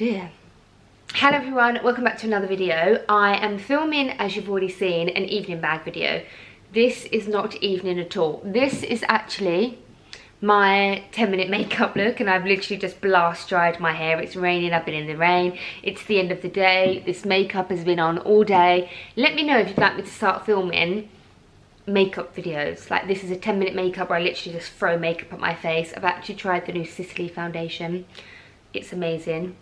dear. Hello everyone, welcome back to another video. I am filming, as you've already seen, an evening bag video. This is not evening at all. This is actually my 10-minute makeup look, and I've literally just blast dried my hair. It's raining, I've been in the rain, it's the end of the day, this makeup has been on all day. Let me know if you'd like me to start filming makeup videos. Like, this is a 10-minute makeup where I literally just throw makeup at my face. I've actually tried the new Sicily foundation. It's amazing.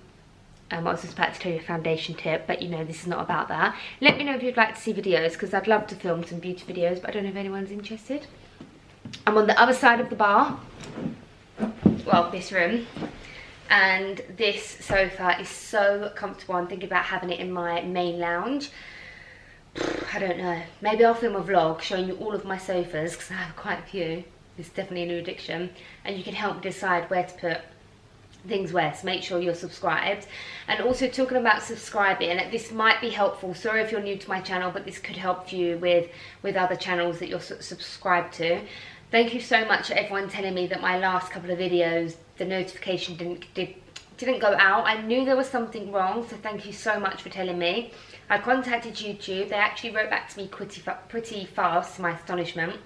I was just about to tell you a foundation tip, but you know, this is not about that. Let me know if you'd like to see videos, because I'd love to film some beauty videos, but I don't know if anyone's interested. I'm on the other side of the bar, well, this room, and this sofa is so comfortable. I'm thinking about having it in my main lounge. I don't know, maybe I'll film a vlog showing you all of my sofas, because I have quite a few. It's definitely a new addiction, and you can help me decide where to put things where, so make sure you're subscribed. And also, talking about subscribing, this might be helpful. Sorry if you're new to my channel, but this could help you with other channels that you're subscribed to. Thank you so much to everyone telling me that my last couple of videos, the notification didn't go out. I knew there was something wrong, so thank you so much for telling me. I contacted YouTube. They actually wrote back to me pretty fast, to my astonishment,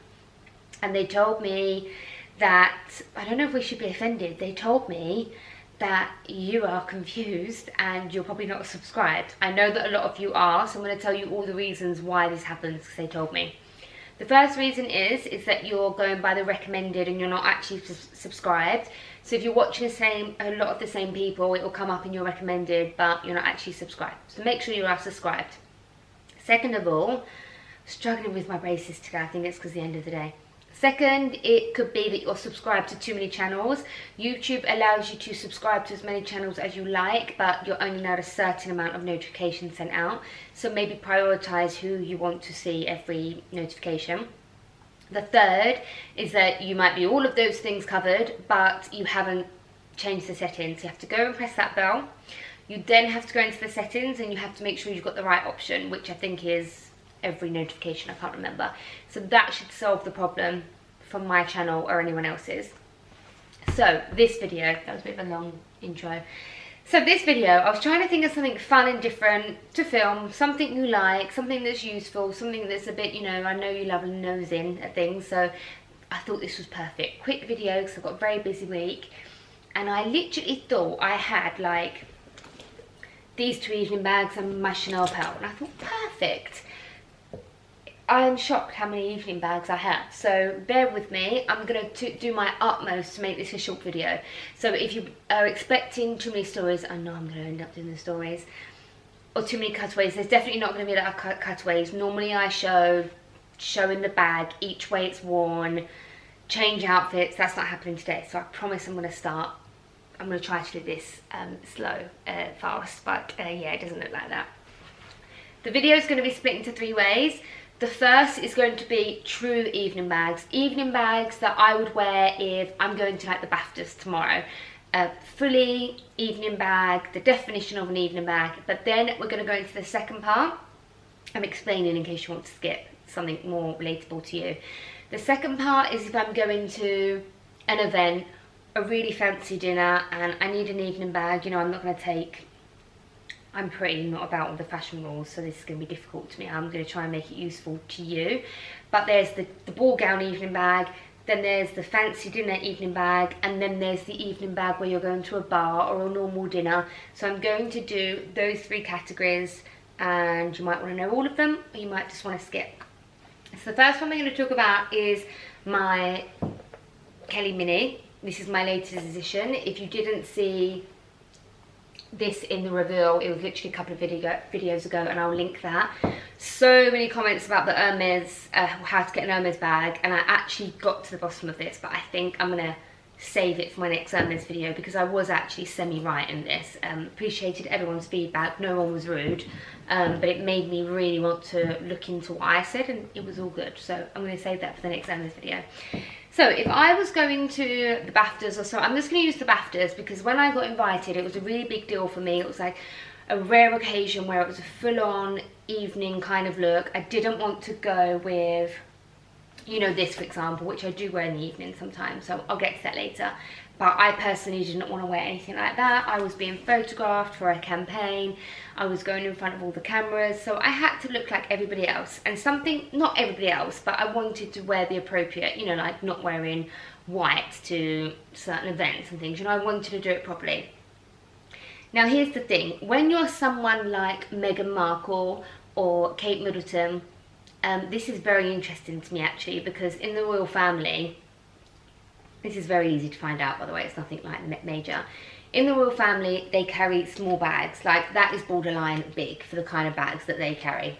and they told me that, I don't know if we should be offended, they told me that you are confused and you're probably not subscribed. I know that a lot of you are, so I'm going to tell you all the reasons why this happens, because they told me. The first reason is that you're going by the recommended and you're not actually subscribed. So if you're watching a lot of the same people, it will come up in your recommended, but you're not actually subscribed. So make sure you are subscribed. Second of all, struggling with my braces today. I think it's because the end of the day. Second, it could be that you're subscribed to too many channels. YouTube allows you to subscribe to as many channels as you like, but you're only allowed a certain amount of notifications sent out. So maybe prioritize who you want to see every notification. The third is that you might be all of those things covered, but you haven't changed the settings. You have to go and press that bell. You then have to go into the settings and you have to make sure you've got the right option, which I think is every notification, I can't remember. So that should solve the problem from my channel or anyone else's. So this video, that was a bit of a long intro. So this video, I was trying to think of something fun and different to film, something you like, something that's useful, something that's a bit, you know, I know you love nosing at things, so I thought this was perfect. Quick video, because I've got a very busy week, and I literally thought I had like these two evening bags and my CHANELLE pouch, and I thought, perfect. I am shocked how many evening bags I have, so bear with me. I'm going to do my utmost to make this a short video. So if you are expecting too many stories, I know I'm going to end up doing the stories, or too many cutaways, there's definitely not going to be a lot of cutaways. Normally I show in the bag, each way it's worn, change outfits. That's not happening today, so I promise I'm going to start. I'm going to try to do this fast, but yeah, it doesn't look like that. The video is going to be split into 3 ways. The first is going to be true evening bags that I would wear if I'm going to like the BAFTAs tomorrow. A fully evening bag, the definition of an evening bag. But then we're going to go into the second part. I'm explaining in case you want to skip something more relatable to you. The second part is if I'm going to an event, a really fancy dinner, and I need an evening bag. You know, I'm not going to take, I'm pretty not about all the fashion rules, so this is going to be difficult to me. I'm going to try and make it useful to you. But there's the ball gown evening bag, then there's the fancy dinner evening bag, and then there's the evening bag where you're going to a bar or a normal dinner. So I'm going to do those 3 categories, and you might want to know all of them, or you might just want to skip. So the first one we're going to talk about is my Kelly Mini. This is my latest edition. If you didn't see this in the reveal, it was literally a couple of videos ago, and I'll link that. So many comments about the Hermes, how to get an Hermes bag, and I actually got to the bottom of this, but I think I'm gonna save it for my next Hermes video, because I was actually semi-right in this. Appreciated everyone's feedback, no one was rude, but it made me really want to look into what I said, and it was all good. So I'm gonna save that for the next Hermes video. So if I was going to the BAFTAs or so, I'm just going to use the BAFTAs, because when I got invited, it was a really big deal for me. It was like a rare occasion where it was a full-on evening kind of look. I didn't want to go with You know, this for example, which I do wear in the evening sometimes, so I'll get to that later. But I personally didn't want to wear anything like that. I was being photographed for a campaign. I was going in front of all the cameras, so I had to look like everybody else. And something, not everybody else, but I wanted to wear the appropriate, you know, like not wearing white to certain events and things. You know, I wanted to do it properly. Now here's the thing, when you're someone like Meghan Markle or Kate Middleton, this is very interesting to me actually, because in the royal family, this is very easy to find out by the way, it's nothing like major. In the royal family, they carry small bags, like that is borderline big for the kind of bags that they carry.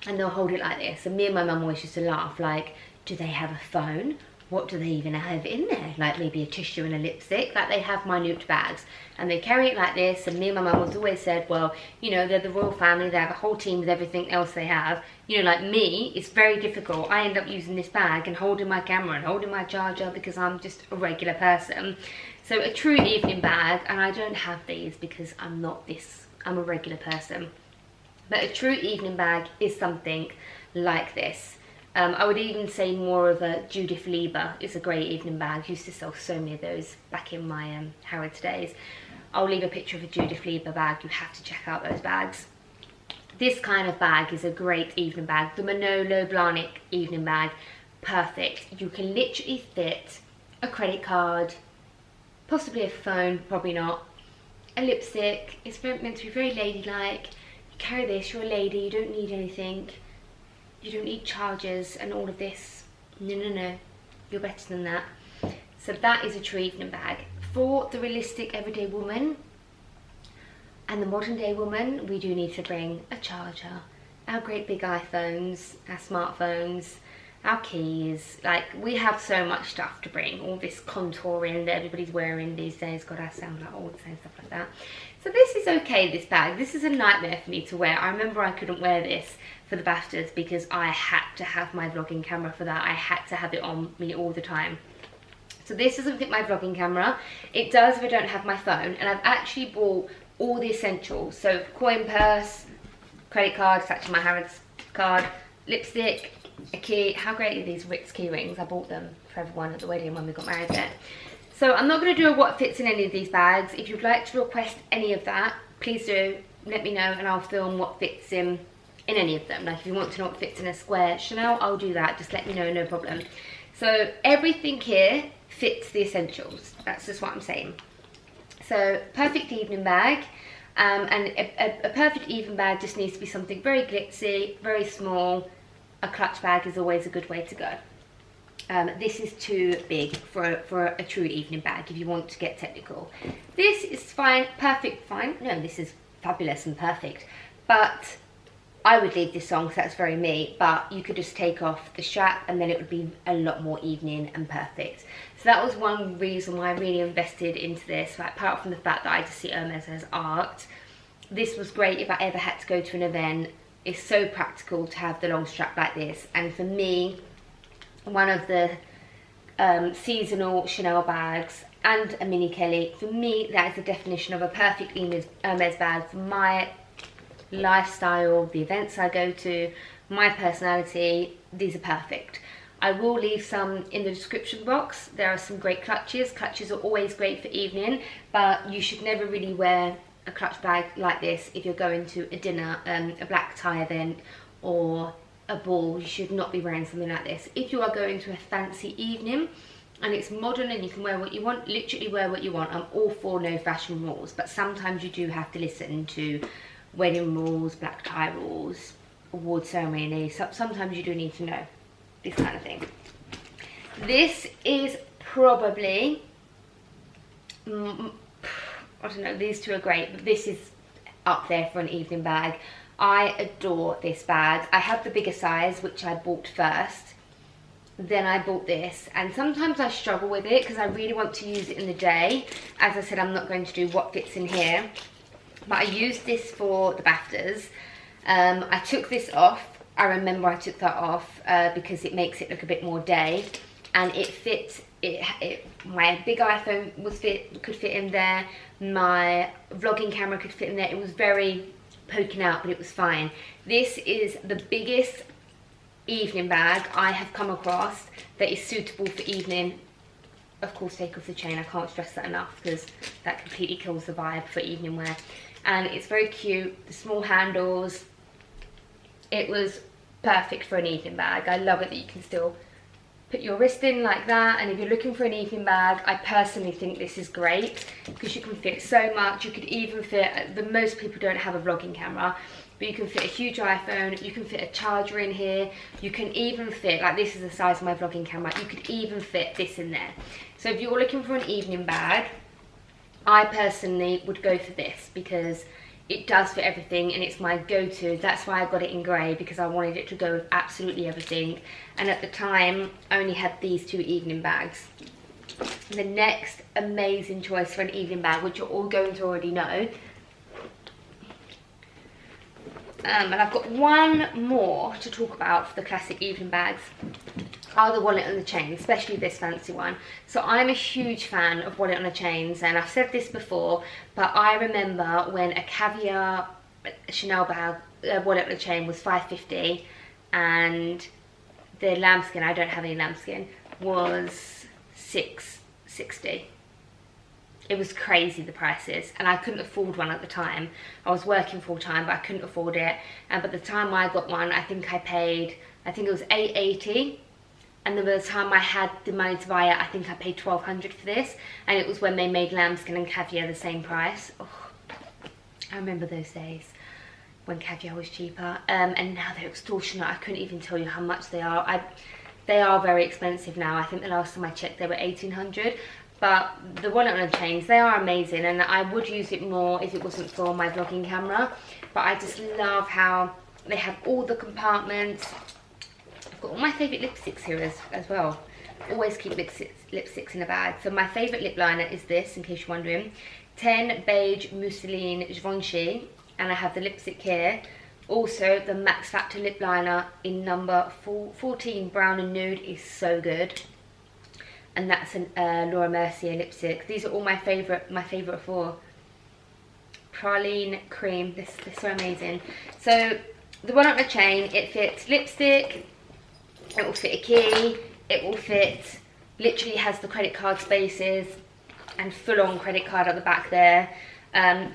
And they'll hold it like this, and me and my mum always used to laugh, like, do they have a phone? What do they even have in there? Like maybe a tissue and a lipstick? Like they have minute bags and they carry it like this. And me and my mum has always said, well, you know, they're the royal family, they have a whole team with everything else they have. You know, like me, it's very difficult. I end up using this bag and holding my camera and holding my charger because I'm just a regular person. So a true evening bag, and I don't have these because I'm not this, I'm a regular person. But a true evening bag is something like this. I would even say more of a Judith Lieber is a great evening bag. I used to sell so many of those back in my Harrods days. I'll leave a picture of a Judith Lieber bag. You have to check out those bags. This kind of bag is a great evening bag. The Manolo Blahnik evening bag, perfect. You can literally fit a credit card, possibly a phone, probably not, a lipstick. It's meant to be very ladylike. You carry this, you're a lady, you don't need anything. You don't need chargers and all of this. No, no, no. You're better than that. So that is a true evening bag. For the realistic everyday woman and the modern day woman, we do need to bring a charger, our great big iPhones, our smartphones, our keys. Like, we have so much stuff to bring. All this contouring that everybody's wearing these days. God, I sound like all the same stuff like that. So this is okay, this bag. This is a nightmare for me to wear. I remember I couldn't wear this for the BAFTAs because I had to have my vlogging camera for that. I had to have it on me all the time. So this doesn't fit my vlogging camera. It does if I don't have my phone. And I've actually bought all the essentials. So coin purse, credit card, it's actually my Harrods card, lipstick, a key. How great are these Ritz key rings? I bought them for everyone at the wedding when we got married there. So I'm not going to do a what fits in any of these bags. If you'd like to request any of that, please do. Let me know and I'll film what fits in any of them. Like if you want to know what fits in a square Chanel, I'll do that. Just let me know, no problem. So everything here fits the essentials. That's just what I'm saying. So perfect evening bag. And a perfect evening bag just needs to be something very glitzy, very small. A clutch bag is always a good way to go. This is too big for a true evening bag if you want to get technical. This is fine, perfect, fine. No, this is fabulous and perfect. But I would leave this on because that's very me, but you could just take off the strap and then it would be a lot more evening and perfect. So that was one reason why I really invested into this. Like, apart from the fact that I just see Hermes as art, this was great if I ever had to go to an event. It's so practical to have the long strap like this. And for me, one of the seasonal Chanel bags and a mini Kelly, for me that is the definition of a perfect Hermes bag for my lifestyle, the events I go to, my personality. These are perfect. I will leave some in the description box. There are some great clutches. Clutches are always great for evening, but you should never really wear a clutch bag like this if you're going to a dinner, a black tie event or a ball. You should not be wearing something like this. If you are going to a fancy evening and it's modern and you can wear what you want, literally wear what you want. I'm all for no fashion rules, but sometimes you do have to listen to wedding rules, black tie rules, award ceremony. Sometimes you do need to know this kind of thing. This is probably, I don't know, these two are great, but this is up there for an evening bag. I adore this bag. I have the bigger size, which I bought first. Then I bought this, and sometimes I struggle with it because I really want to use it in the day. As I said, I'm not going to do what fits in here, but I used this for the BAFTAs. I took this off. I remember I took that off because it makes it look a bit more day, and it fits. My big iPhone could fit in there. My vlogging camera could fit in there. It was very poking out, but it was fine. This is the biggest evening bag I have come across that is suitable for evening. Of course, take off the chain, I can't stress that enough because that completely kills the vibe for evening wear. And it's very cute, the small handles. It was perfect for an evening bag. I love it that you can still put your wrist in like that, and if you're looking for an evening bag, I personally think this is great because you can fit so much. You could even fit, most people don't have a vlogging camera, but you can fit a huge iPhone, you can fit a charger in here, you can even fit, like this is the size of my vlogging camera, you could even fit this in there. So if you're looking for an evening bag, I personally would go for this because it does fit everything and it's my go-to. That's why I got it in grey, because I wanted it to go with absolutely everything. And at the time, I only had these 2 evening bags. The next amazing choice for an evening bag, which you're all going to already know, and I've got one more to talk about for the classic evening bags, are the wallet and the chain, especially this fancy one. So I'm a huge fan of wallet on the chains, and I've said this before, but I remember when a caviar Chanel bag, wallet on the chain was $5.50, and the lambskin, I don't have any lambskin, was $6.60. It was crazy, the prices, and I couldn't afford one at the time. I was working full time, but I couldn't afford it. And by the time I got one, I think it was $8.80. And then by the time I had the money to buy it, I think I paid $1,200 for this. And it was when they made lambskin and caviar the same price. Oh, I remember those days when caviar was cheaper. And now they're extortionate. I couldn't even tell you how much they are. They are very expensive now. I think the last time I checked, they were $1,800. But the wallet on the chains, they are amazing, and I would use it more if it wasn't for my vlogging camera. But I just love how they have all the compartments. I've got all my favourite lipsticks here as well. Always keep lipsticks in a bag. So my favourite lip liner is this, in case you're wondering. 10 Beige Mousseline Givenchy, and I have the lipstick here. Also, the Max Factor lip liner in number 14, Brown and Nude, is so good. And that's a Laura Mercier lipstick. These are all my favourite four. Praline Cream, they're so amazing. So the one on the chain, it fits lipstick, it will fit a key, it will fit, literally has the credit card spaces and full on credit card at the back there.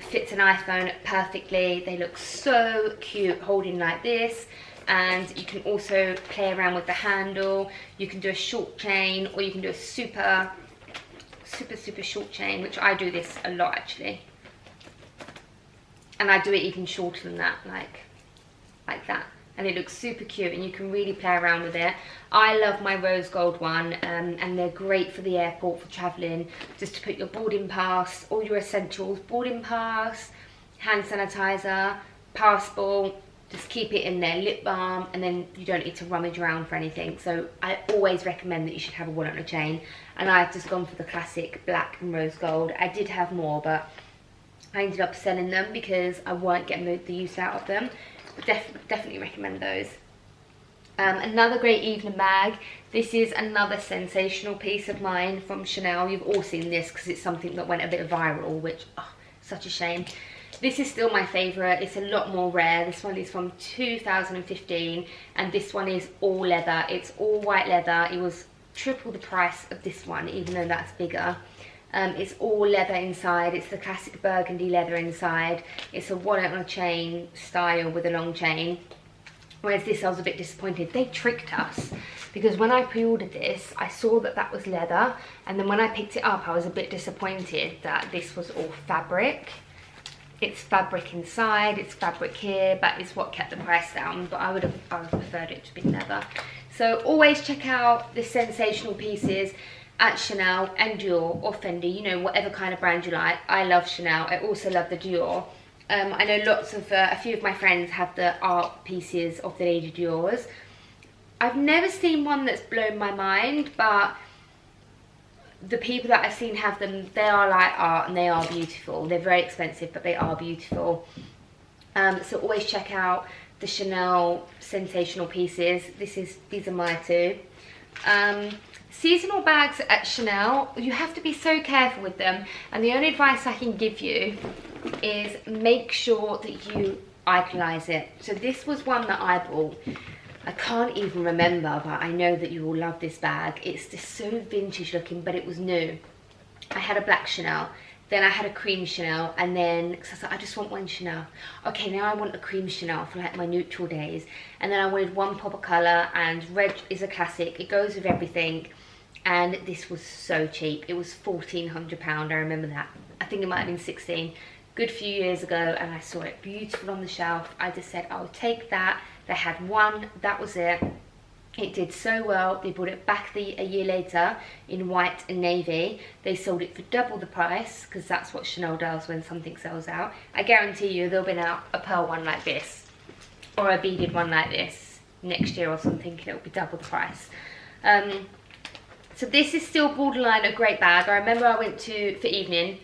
Fits an iPhone perfectly. They look so cute holding like this. And you can also play around with the handle. You can do a short chain, or you can do a super short chain, which I do this a lot actually. And I do it even shorter than that, like that. And it looks super cute, and you can really play around with it. I love my rose gold one, and they're great for the airport, for traveling, just to put your boarding pass, all your essentials, boarding pass, hand sanitizer, passport. Just keep it in there, lip balm, and then you don't need to rummage around for anything. So I always recommend that you should have a wallet on a chain. And I've just gone for the classic black and rose gold. I did have more, but I ended up selling them because I weren't getting the use out of them. But definitely recommend those. Another great evening bag. This is another sensational piece of mine from Chanel. You've all seen this because it's something that went a bit viral, which, oh, such a shame. This is still my favourite. It's a lot more rare. This one is from 2015, and this one is all leather. It's all white leather. It was triple the price of this one, even though that's bigger. It's all leather inside. It's the classic burgundy leather inside. It's a wallet on a chain style with a long chain. Whereas this, I was a bit disappointed. They tricked us, because when I pre-ordered this, I saw that that was leather, and then when I picked it up, I was a bit disappointed that this was all fabric. It's fabric inside, it's fabric here, but it's what kept the price down. But I would have preferred it to be leather. So always check out the sensational pieces at Chanel and Dior or Fendi, you know, whatever kind of brand you like. I love Chanel. I also love the Dior. I know lots of, a few of my friends have the art pieces of the Lady Dior's. I've never seen one that's blown my mind, but the people that I've seen have them, they are like art, and they are beautiful. They're very expensive, but they are beautiful. So always check out the Chanel sensational pieces. These are my two. Seasonal bags at Chanel, you have to be so careful with them, and the only advice I can give you is make sure that you iconize it. So this was one that I bought. I can't even remember, but I know that you will love this bag. It's just so vintage looking, but it was new. I had a black Chanel, then I had a cream Chanel, and then, cause I was like, I just want one Chanel. Okay, now I want a cream Chanel for like my neutral days. And then I wanted one pop of colour, and red is a classic. It goes with everything. And this was so cheap. It was £1,400, I remember that. I think it might have been 16. Good few years ago, and I saw it beautiful on the shelf. I just said, I'll take that. They had one, that was it. It did so well. They brought it back a year later in white and navy. They sold it for double the price, because that's what Chanel does when something sells out. I guarantee you there'll be now a pearl one like this, or a beaded one like this next year or something, and it'll be double the price. So this is still borderline a great bag. I remember I went to, for evening,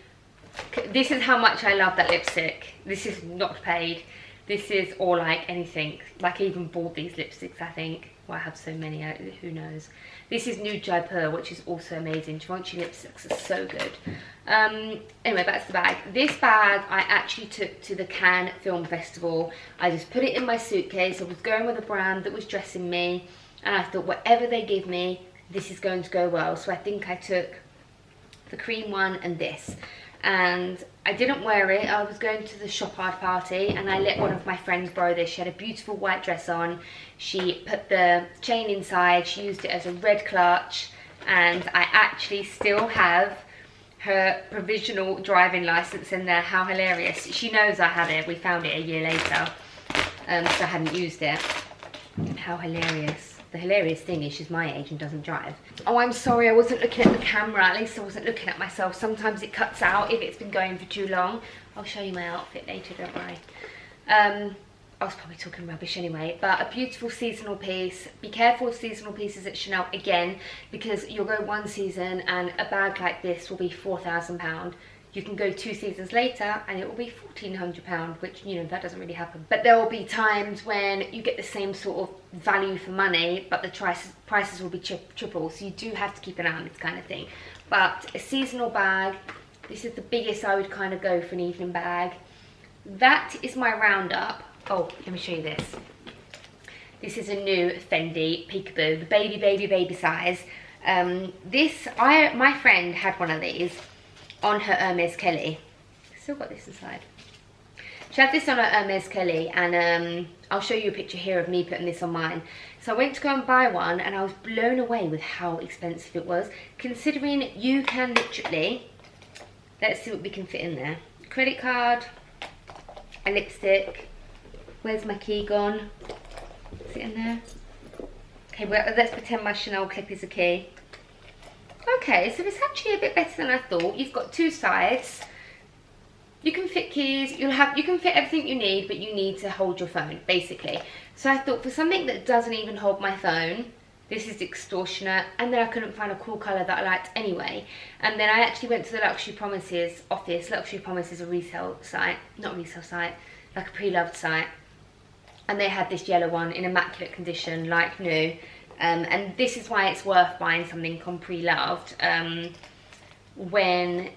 this is how much I love that lipstick. This is not paid. This is, or like anything. Like I even bought these lipsticks, I think. Well, I have so many, who knows. This is Nude Jaipur, which is also amazing. Givenchy lipsticks are so good. Anyway, back to the bag. This bag I actually took to the Cannes Film Festival. I just put it in my suitcase. I was going with a brand that was dressing me, and I thought whatever they give me, this is going to go well. So I think I took the cream one and this. And I didn't wear it. I was going to the shop art party, and I let one of my friends borrow this. She had a beautiful white dress on. She put the chain inside. She used it as a red clutch, and I actually still have her provisional driving license in there. How hilarious. She knows I have it. We found it a year later, so I hadn't used it. How hilarious. The hilarious thing is she's my age and doesn't drive. Oh, I'm sorry, I wasn't looking at the camera. At least I wasn't looking at myself. Sometimes it cuts out if it's been going for too long. I'll show you my outfit later, don't worry. I was probably talking rubbish anyway, but a beautiful seasonal piece. Be careful with seasonal pieces at Chanel again, because you'll go one season and a bag like this will be £4,000. You can go 2 seasons later and it will be £1,400, which, you know, that doesn't really happen. But there will be times when you get the same sort of value for money, but the prices will be triple. So you do have to keep an eye on this kind of thing. But a seasonal bag, this is the biggest I would kind of go for an evening bag. That is my roundup. Oh, let me show you this. This is a new Fendi Peekaboo, the baby size. My friend had one of these on her Hermes Kelly. Still got this inside. She had this on her Hermes Kelly, and I'll show you a picture here of me putting this on mine. So I went to go and buy one, and I was blown away with how expensive it was, considering you can literally, let's see what we can fit in there. Credit card, a lipstick. Where's my key gone? Is it in there? Okay, well, let's pretend my Chanel clip is a key. Okay, so it's actually a bit better than I thought. You've got 2 sides. You can fit keys, you can fit everything you need, but you need to hold your phone, basically. So I thought for something that doesn't even hold my phone, this is extortionate. And then I couldn't find a cool colour that I liked anyway. And then I actually went to the Luxury Promises office. Luxury Promise is a resale site, not a resale site, like a pre-loved site. And they had this yellow one in immaculate condition, like new. And this is why it's worth buying something on pre-loved, when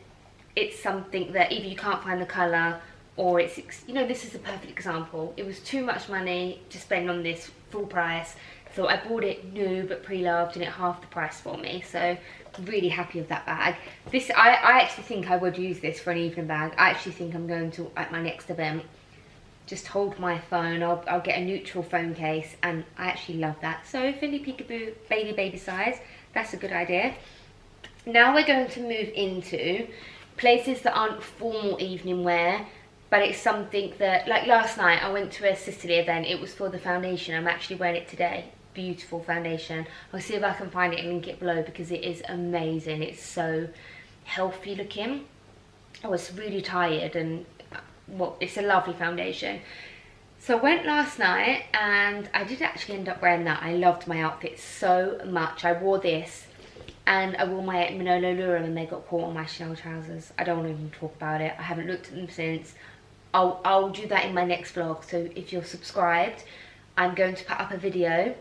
it's something that either you can't find the colour, or it's, you know, this is a perfect example. It was too much money to spend on this full price, so I bought it new but pre-loved, and it halved the price for me. So really happy with that bag. This, I actually think I would use this for an evening bag. I actually think I'm going to, at my next event, just hold my phone. I'll get a neutral phone case, and I actually love that. So Fendi Peekaboo baby size, that's a good idea. Now we're going to move into places that aren't formal evening wear, but it's something that, like last night I went to a Sicily event. It was for the foundation. I'm actually wearing it today. Beautiful foundation. I'll see if I can find it and link it below, because it is amazing. It's so healthy looking. I was really tired, and well, it's a lovely foundation. So I went last night, and I did actually end up wearing that. I loved my outfit so much. I wore this, and I wore my Manolo Lurum, and they got caught on my Chanel trousers. I don't want to even talk about it. I haven't looked at them since. I'll do that in my next vlog. So if you're subscribed, I'm going to put up a video.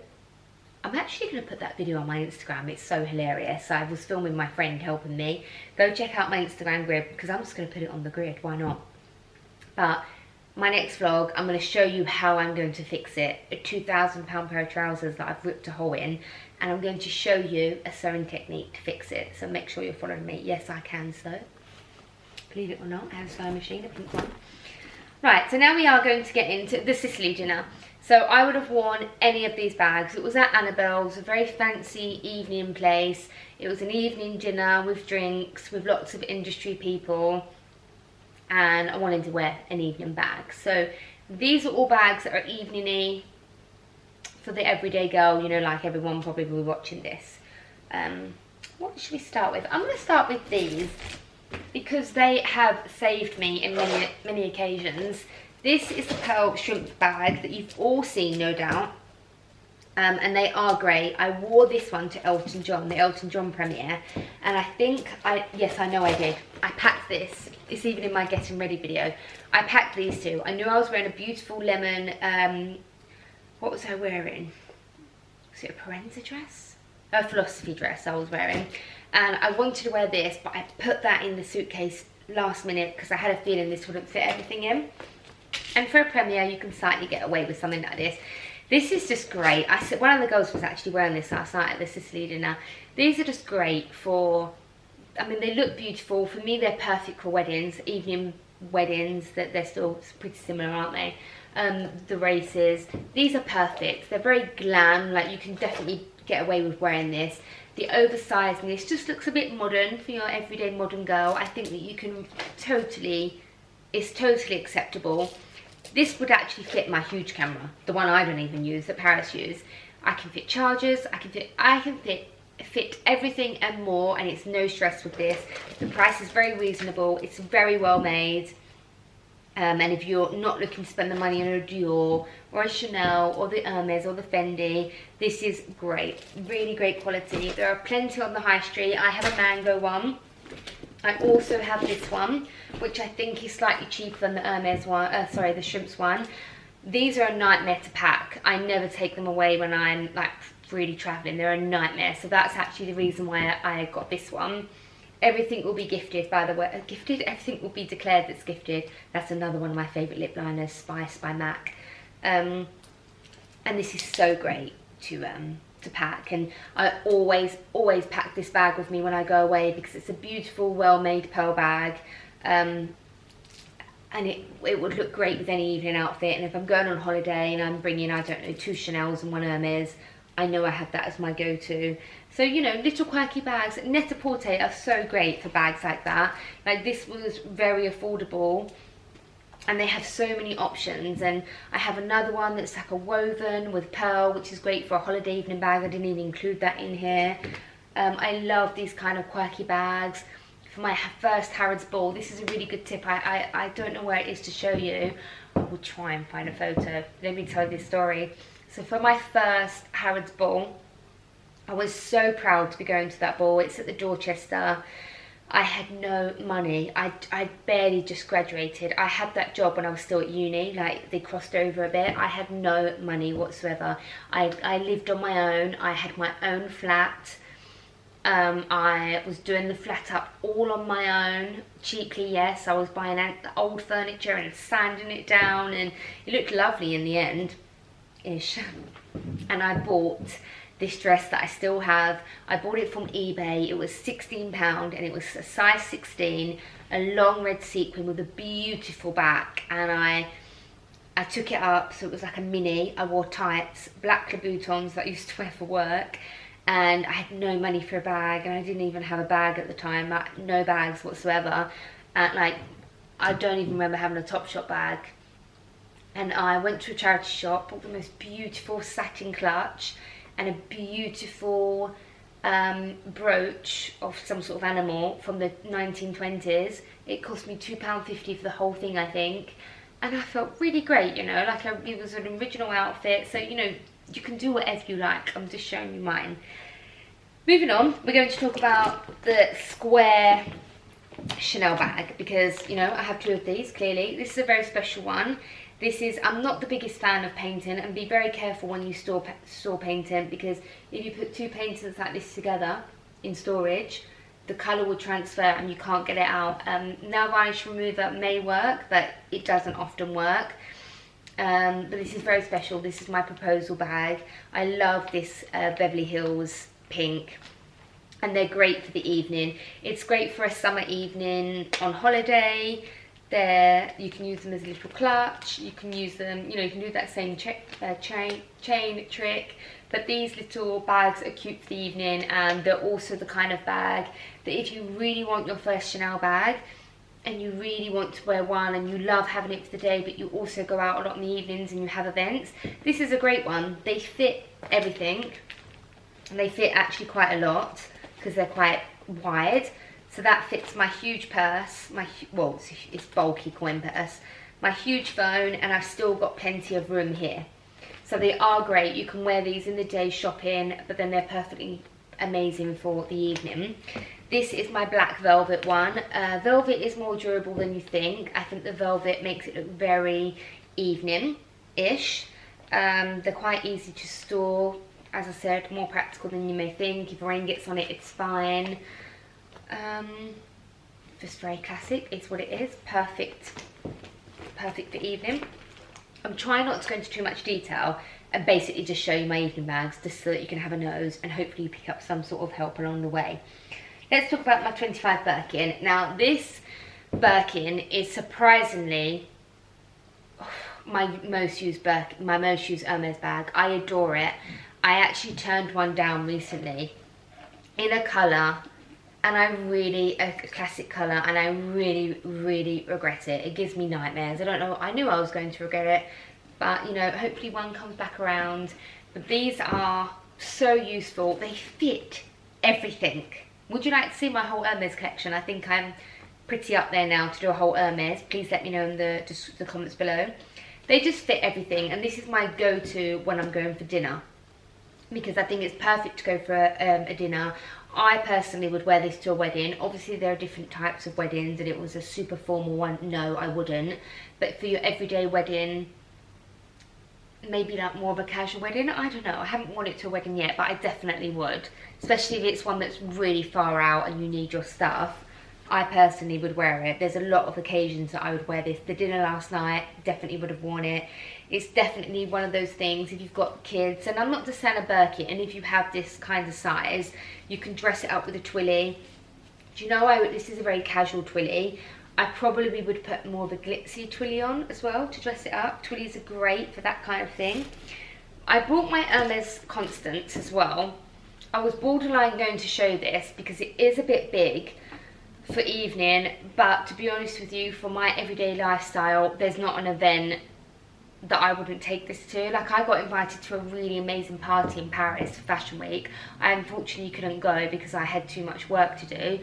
I'm actually going to put that video on my Instagram. It's so hilarious. I was filming my friend helping me. Go check out my Instagram grid, because I'm just going to put it on the grid. Why not? But my next vlog, I'm going to show you how I'm going to fix it. A £2,000 pair of trousers that I've ripped a hole in, and I'm going to show you a sewing technique to fix it. So make sure you're following me. Yes, I can sew. Believe it or not, I have a sewing machine, a pink one. Right, so now we are going to get into the Sicily dinner. So I would have worn any of these bags. It was at Annabelle's, a very fancy evening place. It was an evening dinner with drinks, with lots of industry people. And I wanted to wear an evening bag. So these are all bags that are evening-y for the everyday girl, you know, like everyone probably will be watching this. What should we start with? I'm going to start with these because they have saved me in many occasions. This is the pearl shrimp bag that you've all seen, no doubt. And they are great. I wore this one to Elton John, the Elton John premiere. And I think, yes, I know I did. I packed this. It's even in my getting ready video. I packed these two. I knew I was wearing a beautiful lemon, what was I wearing? Was it a Parenza dress? A philosophy dress I was wearing. And I wanted to wear this, but I put that in the suitcase last minute because I had a feeling this wouldn't fit everything in. And for a premiere, you can slightly get away with something like this. This is just great. One of the girls was actually wearing this last night at the Sicily dinner. These are just great for, I mean, they look beautiful. For me, they're perfect for weddings, evening weddings. That they're still pretty similar, aren't they? The races. These are perfect. They're very glam. Like, you can definitely get away with wearing this. The oversizedness just looks a bit modern for your everyday modern girl. I think that you can it's totally acceptable. This would actually fit my huge camera, the one I don't even use, that Paris use. I can fit chargers, I can fit everything and more, and it's no stress with this. The price is very reasonable, it's very well made. And if you're not looking to spend the money on a Dior or a Chanel or the Hermes or the Fendi, this is great, really great quality. There are plenty on the high street. I have a mango one. I also have this one, which I think is slightly cheaper than the Hermes one, the shrimps one. These are a nightmare to pack. I never take them away when I'm like really traveling. They're a nightmare. So that's actually the reason why I got this one. Everything will be gifted, by the way. Everything will be declared that's gifted. That's another one of my favourite lip liners, Spice by MAC. And this is so great to pack, and I always pack this bag with me when I go away because it's a beautiful, well-made pearl bag, and it would look great with any evening outfit. And if I'm going on holiday and I'm bringing, I don't know, 2 Chanel's and 1 Hermes, I know I have that as my go-to. So, you know, little quirky bags. Net-a-Porter are so great for bags like that. Like, this was very affordable, and they have so many options. And I have another one that's like a woven with pearl, which is great for a holiday evening bag. I didn't even include that in here. I love these kind of quirky bags. For my first Harrods ball, this is a really good tip. I don't know where it is to show you. I will try and find a photo. Let me tell you this story. So for my first Harrods ball, I was so proud to be going to that ball. It's at the Dorchester. I had no money. I barely just graduated. I had that job when I was still at uni, like they crossed over a bit. I had no money whatsoever. I lived on my own. I had my own flat. I was doing the flat up all on my own, cheaply, yes. I was buying old furniture and sanding it down, and it looked lovely in the end, ish. And I bought this dress that I still have. I bought it from eBay. It was £16 and it was a size 16, a long red sequin with a beautiful back, and I took it up, so it was like a mini. I wore tights, black Louboutins that I used to wear for work, and I had no money for a bag, and I didn't even have a bag at the time, like no bags whatsoever. And like, I don't even remember having a Topshop bag. And I went to a charity shop, bought the most beautiful satin clutch and a beautiful brooch of some sort of animal from the 1920s. It cost me £2.50 for the whole thing, I think. And I felt really great, you know, like it was an original outfit. So, you know, you can do whatever you like. I'm just showing you mine. Moving on, we're going to talk about the square Chanel bag because, you know, I have 2 of these, clearly. This is a very special one. This is, I'm not the biggest fan of painting, and be very careful when you store painting, because if you put 2 paintings like this together in storage, the colour will transfer and you can't get it out. Nail varnish remover may work, but it doesn't often work. But this is very special. This is my proposal bag. I love this Beverly Hills pink, and they're great for the evening. It's great for a summer evening on holiday. You can use them as a little clutch. You can use them, you know, you can do that same chain trick. But these little bags are cute for the evening, and they're also the kind of bag that if you really want your first Chanel bag, and you really want to wear one and you love having it for the day, but you also go out a lot in the evenings and you have events, this is a great one. They fit everything, and they fit actually quite a lot because they're quite wide. So that fits my huge purse, well, it's bulky coin purse, my huge phone, and I've still got plenty of room here. So they are great. You can wear these in the day shopping, but then they're perfectly amazing for the evening. This is my black velvet one. Velvet is more durable than you think. I think the velvet makes it look very evening-ish. They're quite easy to store. As I said, more practical than you may think. If rain gets on it, it's fine. Just very classic, it's what it is. Perfect for evening. I'm trying not to go into too much detail and basically just show you my evening bags just so that you can have a nose and hopefully pick up some sort of help along the way. Let's talk about my 25 Birkin. Now this Birkin is surprisingly my most used Hermes bag. I adore it. I actually turned one down recently in a colour, and a classic colour, and I really regret it. It gives me nightmares. I don't know, I knew I was going to regret it, but you know, hopefully one comes back around. But these are so useful. They fit everything. Would you like to see my whole Hermes collection? I think I'm pretty up there now to do a whole Hermes. Please let me know in the comments below. They just fit everything, and this is my go-to when I'm going for dinner, because I think it's perfect to go for a dinner. I personally would wear this to a wedding. Obviously there are different types of weddings, and it was a super formal one, no I wouldn't. But for your everyday wedding, maybe like more of a casual wedding, I don't know. I haven't worn it to a wedding yet, but I definitely would. Especially if it's one that's really far out and you need your stuff. I personally would wear it. There's a lot of occasions that I would wear this. The dinner last night, definitely would have worn it. It's definitely one of those things, if you've got kids, and I'm not just saying a Birkin, and if you have this kind of size, you can dress it up with a twilly. Do you know, this is a very casual twilly. I probably would put more of a glitzy twilly on as well to dress it up. Twillies are great for that kind of thing. I bought my Hermes Constance as well. I was borderline going to show this because it is a bit big for evening, but to be honest with you, for my everyday lifestyle, there's not an event that I wouldn't take this to. Like, I got invited to a really amazing party in Paris for Fashion Week. I unfortunately couldn't go because I had too much work to do.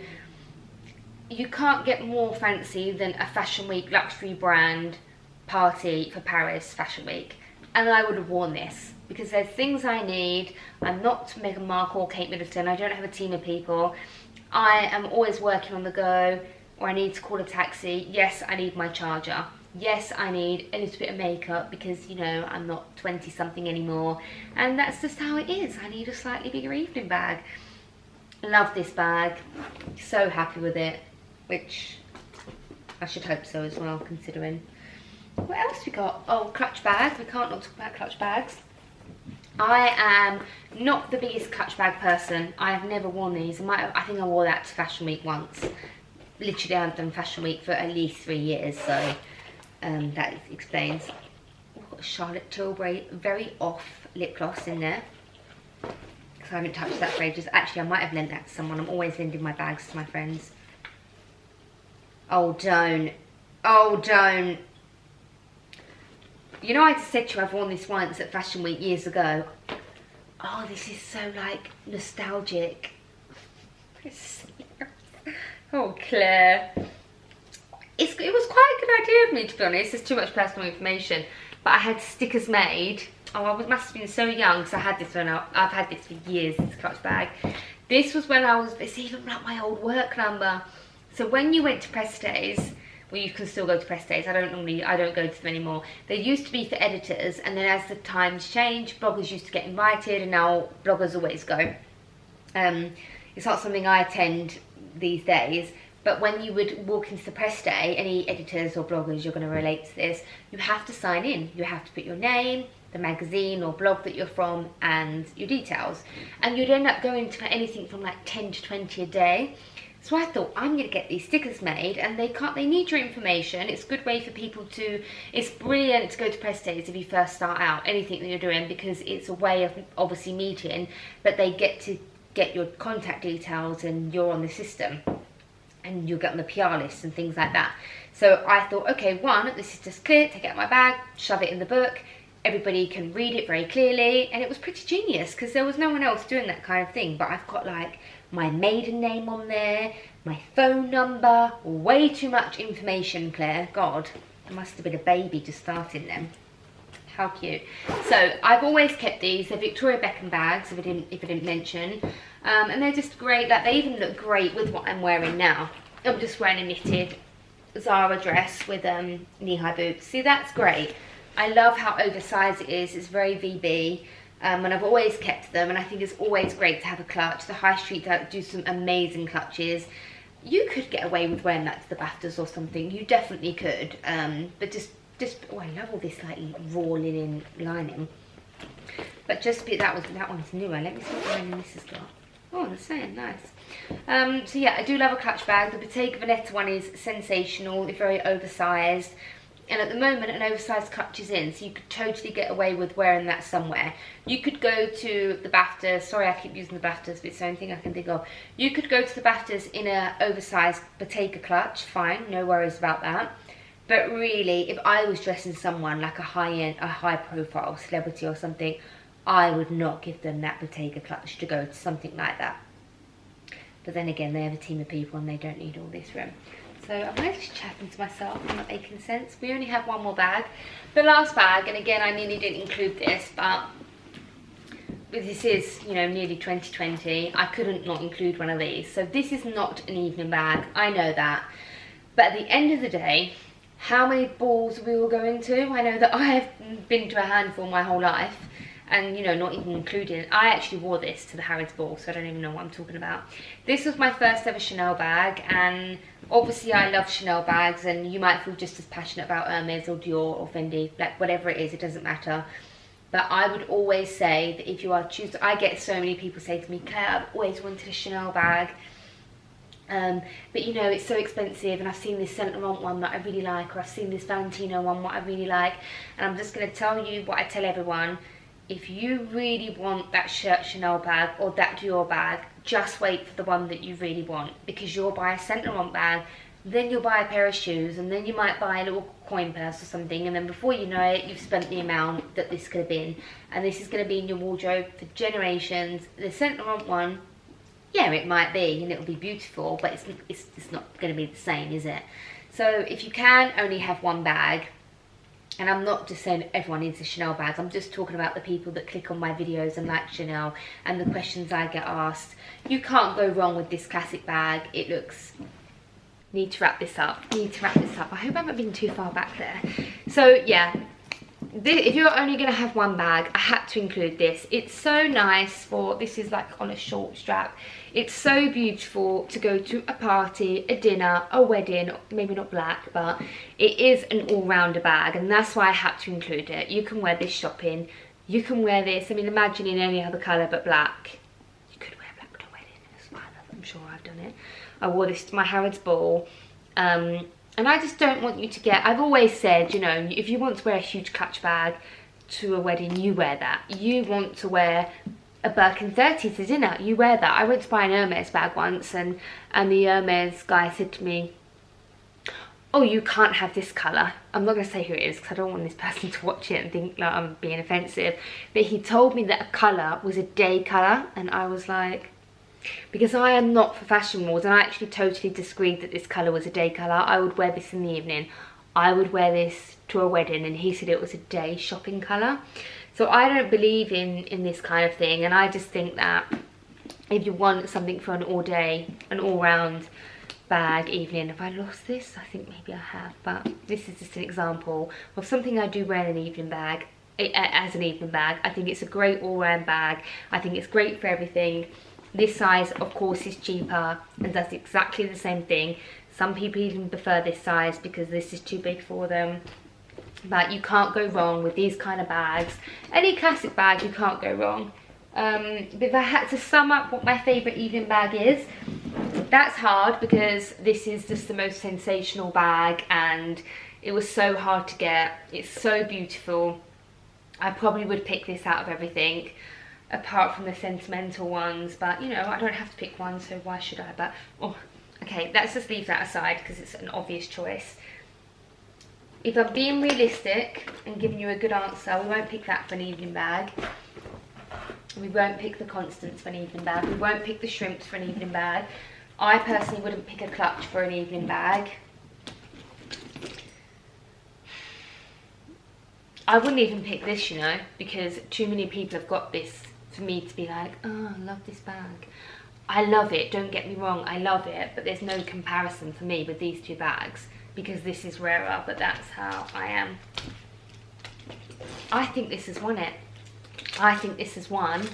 You can't get more fancy than a Fashion Week luxury brand party for Paris Fashion Week. And I would have worn this because there's things I need. I'm not Meghan Markle or Kate Middleton. I don't have a team of people. I am always working on the go, or I need to call a taxi. Yes, I need my charger. Yes, I need a little bit of makeup because, you know, I'm not 20 something anymore, and that's just how it is. I need a slightly bigger evening bag. Love this bag, so happy with it, which I should hope so as well, considering. What else we got? Oh, clutch bag. We can't not talk about clutch bags. I am not the biggest clutch bag person. I have never worn these. I think I wore that to Fashion Week once. Literally, I haven't done Fashion Week for at least 3 years, so that explains. We've got a Charlotte Tilbury very off lip gloss in there, because I haven't touched that for ages. Actually, I might have lent that to someone. I'm always lending my bags to my friends. Oh, don't. Oh, don't. You know, I just said to you I've worn this once at Fashion Week years ago. Oh, this is so, like, nostalgic. Oh, Claire. It was quite a good idea of me, to be honest. There's too much personal information. But I had stickers made. Oh, I must have been so young, because I had this when I've had this for years, this clutch bag. This was when it's even like my old work number. So when you went to press days, well, you can still go to press days. I don't go to them anymore. They used to be for editors, and then as the times changed, bloggers used to get invited, and now bloggers always go. it's not something I attend these days. But when you would walk into the press day, any editors or bloggers, you're going to relate to this, you have to sign in. You have to put your name, the magazine or blog that you're from, and your details. And you'd end up going to anything from like 10 to 20 a day. So I thought, I'm going to get these stickers made, and they need your information. It's a good way for people to, it's brilliant to go to press days if you first start out, anything that you're doing, because it's a way of obviously meeting, but they get to get your contact details and you're on the system. And you'll get on the PR list and things like that. So I thought, okay, one, this is just clear, take it out of my bag, shove it in the book. Everybody can read it very clearly. And it was pretty genius because there was no one else doing that kind of thing. But I've got like my maiden name on there, my phone number, way too much information, Claire. God, I must have been a baby just starting them. How cute. So I've always kept these. They're Victoria Beckham bags, if I didn't mention. And they're just great. Like, they even look great with what I'm wearing now. I'm just wearing a knitted Zara dress with knee-high boots. See, that's great. I love how oversized it is. It's very VB. And I've always kept them. And I think it's always great to have a clutch. The High Street do some amazing clutches. You could get away with wearing that to the BAFTAs or something. You definitely could. But just oh, I love all this like raw linen lining. But just that one's newer. Let me see what lining this has got. Oh, the same, nice. So yeah, I do love a clutch bag. The Bottega Veneta one is sensational. It's very oversized. And at the moment, an oversized clutch is in, so you could totally get away with wearing that somewhere. You could go to the BAFTAs. Sorry, I keep using the BAFTAs, but it's the only thing I can think of. You could go to the BAFTAs in an oversized Bottega clutch. Fine, no worries about that. But really, if I was dressing someone like a high-end, a high-profile celebrity or something, I would not give them that Bottega clutch to go to something like that. But then again, they have a team of people and they don't need all this room. So I'm just chatting to myself, I'm not making sense. We only have one more bag. The last bag, and again, I nearly didn't include this, but this is, you know, nearly 2020. I couldn't not include one of these. So this is not an evening bag, I know that. But at the end of the day, how many balls we will go into? I know that I have been to a handful my whole life. And, you know, not even including, I actually wore this to the Harrods ball, so I don't even know what I'm talking about. This was my first ever Chanel bag, and obviously I love Chanel bags, and you might feel just as passionate about Hermes or Dior or Fendi, like whatever it is, it doesn't matter. But I would always say that if you are choosing, I get so many people say to me, Claire, I've always wanted a Chanel bag. But you know, it's so expensive, and I've seen this Saint Laurent one that I really like, or I've seen this Valentino one what I really like, and I'm just going to tell you what I tell everyone. If you really want that Chanel bag or that Dior bag, just wait for the one that you really want, because you'll buy a Saint Laurent bag, then you'll buy a pair of shoes, and then you might buy a little coin purse or something, and then before you know it, you've spent the amount that this could have been, and this is going to be in your wardrobe for generations. The Saint Laurent one, yeah, it might be, and it'll be beautiful, but it's not going to be the same, is it? So if you can only have one bag, and I'm not just saying everyone needs a Chanel bag, I'm just talking about the people that click on my videos and like Chanel and the questions I get asked. You can't go wrong with this classic bag. It looks... Need to wrap this up. I hope I haven't been too far back there. So yeah, if you're only going to have one bag, I had to include this. It's so nice for... This is like on a short strap. It's so beautiful to go to a party, a dinner, a wedding, maybe not black, but it is an all-rounder bag, and that's why I had to include it. You can wear this shopping, you can wear this, I mean, imagine in any other colour but black. You could wear black to a wedding as well, I'm sure I've done it. I wore this to my Harrods ball, and I just don't want you to get, I've always said, you know, if you want to wear a huge clutch bag to a wedding, you wear that. You want to wear a Birkin 30 to dinner, you wear that. I went to buy an Hermes bag once, and the Hermes guy said to me, oh, you can't have this colour. I'm not going to say who it is because I don't want this person to watch it and think like I'm being offensive, but he told me that a colour was a day colour, and I was like, because I am not for fashion wars, and I actually totally disagreed that this colour was a day colour. I would wear this in the evening, I would wear this to a wedding, and he said it was a day shopping colour. So I don't believe in this kind of thing, and I just think that if you want something for an all day, an all round bag evening, have I lost this? I think maybe I have, but this is just an example of something I do wear in an evening bag, as an evening bag. I think it's a great all round bag. I think it's great for everything. This size, of course, is cheaper and does exactly the same thing. Some people even prefer this size because this is too big for them. But you can't go wrong with these kind of bags. Any classic bag, you can't go wrong. But if I had to sum up what my favourite evening bag is, that's hard because this is just the most sensational bag and it was so hard to get. It's so beautiful. I probably would pick this out of everything, apart from the sentimental ones, but you know, I don't have to pick one, so why should I? But, oh, okay, let's just leave that aside because it's an obvious choice. If I'm being realistic and giving you a good answer, we won't pick that for an evening bag. We won't pick the Constance for an evening bag. We won't pick the Shrimps for an evening bag. I personally wouldn't pick a clutch for an evening bag. I wouldn't even pick this, you know, because too many people have got this for me to be like, oh, I love this bag. I love it, don't get me wrong, I love it, but there's no comparison for me with these two bags because this is rarer, but that's how I am. I think this has won it. I think this has won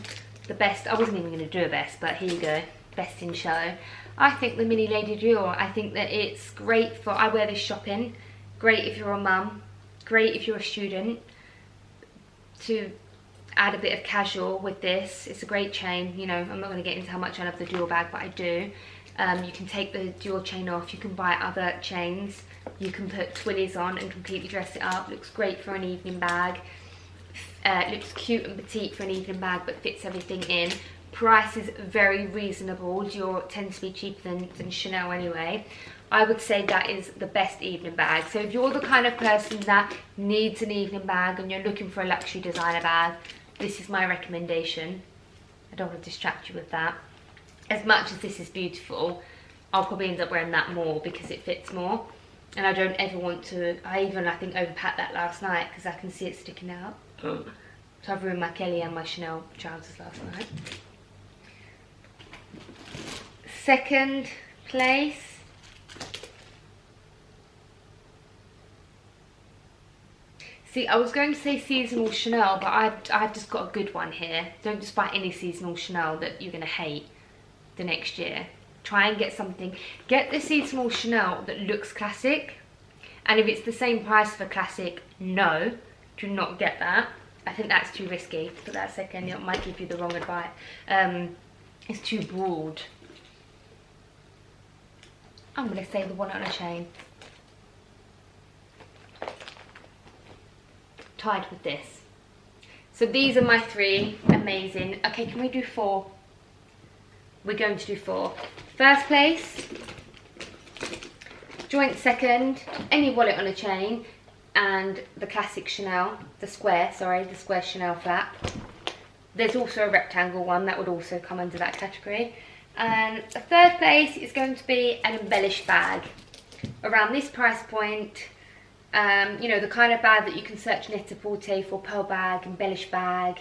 the best. I wasn't even going to do a best, but here you go, best in show. I think the Mini Lady Jewel, I think that it's great for, I wear this shopping, great if you're a mum, great if you're a student, to add a bit of casual with this. It's a great chain, you know, I'm not going to get into how much I love the dual bag, but I do. You can take the dual chain off, you can buy other chains, you can put twillies on and completely dress it up. Looks great for an evening bag. It looks cute and petite for an evening bag, but fits everything in. Price is very reasonable. Dior tends to be cheaper than Chanel anyway. I would say that is the best evening bag. So if you're the kind of person that needs an evening bag and you're looking for a luxury designer bag, this is my recommendation. I don't want to distract you with that. As much as this is beautiful, I'll probably end up wearing that more because it fits more. And I don't ever want to, I think overpacked that last night because I can see it sticking out. So I've ruined my Kelly and my Chanel trousers last night. Second place. See, I was going to say seasonal Chanel, but I've just got a good one here. Don't just buy any seasonal Chanel that you're going to hate the next year. Try and get something. Get the seasonal Chanel that looks classic. And if it's the same price for classic, no, do not get that. I think that's too risky for that second. It might give you the wrong advice. It's too broad. I'm going to say the one on a chain. Tied with this. So these are my three. Amazing. Okay, can we do four? We're going to do four. First place, joint second, any wallet on a chain, and the classic Chanel, the square Chanel flap. There's also a rectangle one that would also come under that category. And the third place is going to be an embellished bag. Around this price point, you know, the kind of bag that you can search Net-a-Porter for, pearl bag, embellished bag,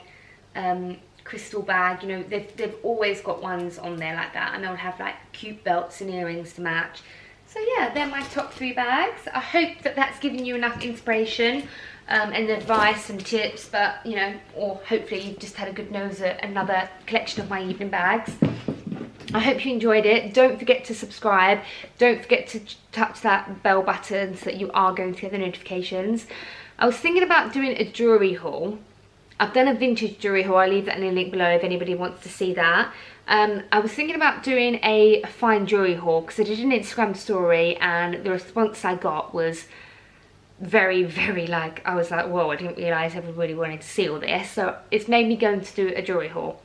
crystal bag, you know, they've always got ones on there like that, and they'll have like cute belts and earrings to match. So yeah, they're my top three bags. I hope that that's given you enough inspiration and advice and tips, but you know, or hopefully you've just had a good nose at another collection of my evening bags. I hope you enjoyed it. Don't forget to subscribe. Don't forget to touch that bell button so that you are going to get the notifications. I was thinking about doing a jewellery haul. I've done a vintage jewellery haul. I'll leave that in the link below if anybody wants to see that. I was thinking about doing a fine jewellery haul because I did an Instagram story and the response I got was very, very like, I was like, whoa, I didn't realise everybody wanted to see all this. So it's made me go to do a jewellery haul.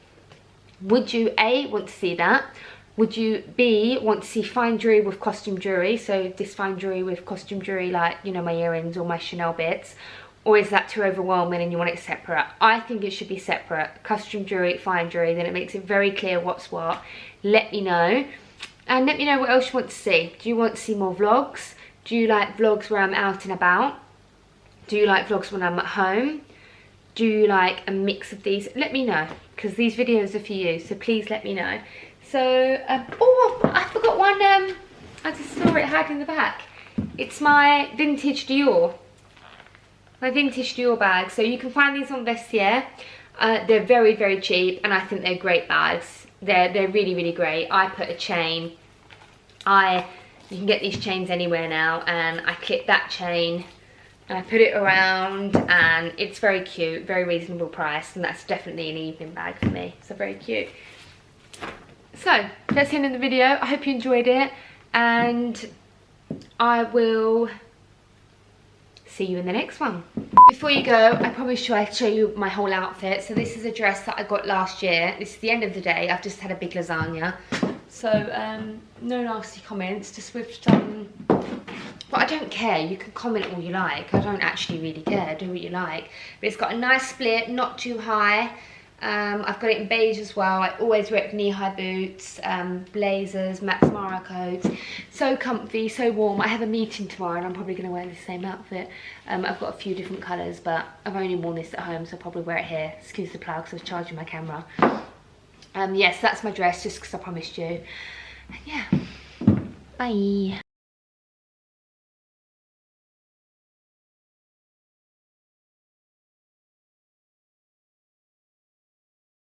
Would you A, want to see that? Would you B, want to see fine jewellery with costume jewellery? So this fine jewellery with costume jewellery, like, you know, my earrings or my Chanel bits. Or is that too overwhelming and you want it separate? I think it should be separate. Costume jewellery, fine jewellery, then it makes it very clear what's what. Let me know. And let me know what else you want to see. Do you want to see more vlogs? Do you like vlogs where I'm out and about? Do you like vlogs when I'm at home? Do you like a mix of these? Let me know, because these videos are for you, so please let me know. So, oh, I forgot one, I just saw it hiding in the back. It's my vintage Dior. My vintage Dior bag. So you can find these on Vestiaire. They're very, very cheap, and I think they're great bags. they're really, really great. I put a chain, you can get these chains anywhere now, and I clip that chain and I put it around, and it's very cute, very reasonable price, and that's definitely an evening bag for me. So very cute. So that's the end of the video. I hope you enjoyed it, and I will see you in the next one. Before you go, I promised you I'd show you my whole outfit. So this is a dress that I got last year. This is the end of the day. I've just had a big lasagna. So no nasty comments, just with some, but I don't care, you can comment all you like. I don't actually really care, do what you like. But it's got a nice split, not too high. I've got it in beige as well. I always wear it with knee-high boots, blazers, Max Mara coats. So comfy, so warm. I have a meeting tomorrow and I'm probably going to wear the same outfit. I've got a few different colours, but I've only worn this at home, so I'll probably wear it here. Excuse the plough because I was charging my camera. Yes, that's my dress, just because I promised you. And yeah, bye.